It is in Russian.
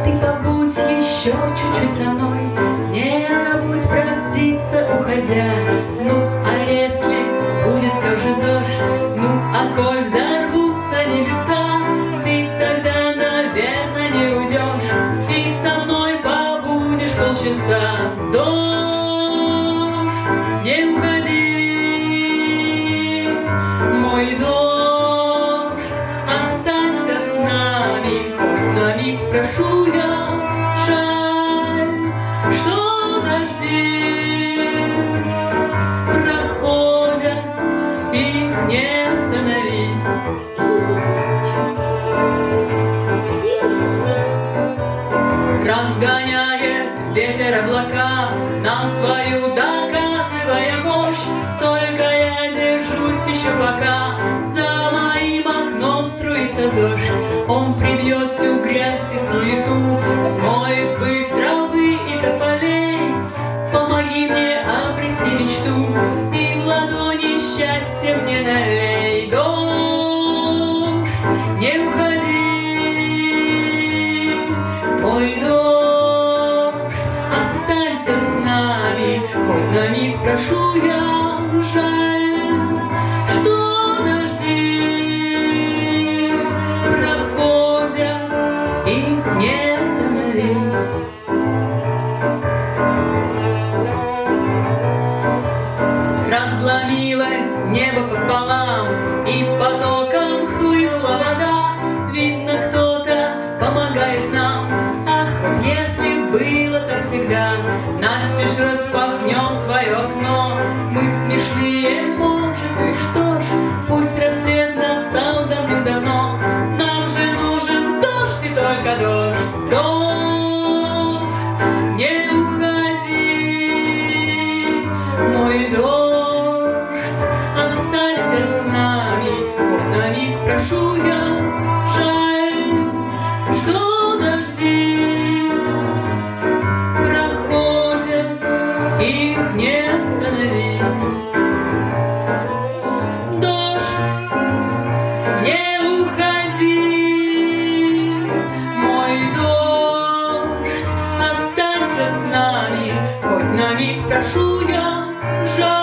Ты побудь еще чуть-чуть со мной, не забудь проститься, уходя. Ну, а если будет все же дождь, ну, а коль взорвутся небеса, ты тогда, наверное, не уйдешь, и со мной побудешь полчаса. Дождь, не уходи, мой дождь, останься с нами, хоть на миг, прошу я. Жаль, что дожди проходят, их не остановить. Разгоняет ветер облака, нам свою доказывая мощь. Только я держусь еще пока, за моим окном струится дождь. Он прибьет всю грязь и суету, смоет пыль с травы и тополей. Помоги мне обрести мечту, и в ладони счастье мне налей. Дождь, не уходи, мой дождь, останься с нами, хоть на миг, прошу я. Жаль, что дожди проходят, их не остановить. Разломилось небо пополам, и потоком хлынула вода. Видно, кто-то помогает нам. Ах, вот если б было так всегда, настежь распахнем свое окно. Мы смешные, может, и что ж, пусть рассвет настал давным-давно. Нам же нужен дождь и только дождь. Дождь, не уходи, мой дождь, останься с нами, хоть на миг, прошу я. Жаль, что дожди проходят, их не остановить. Дождь, не уходи, мой дождь, останься с нами, хоть на миг, прошу я. Жаль,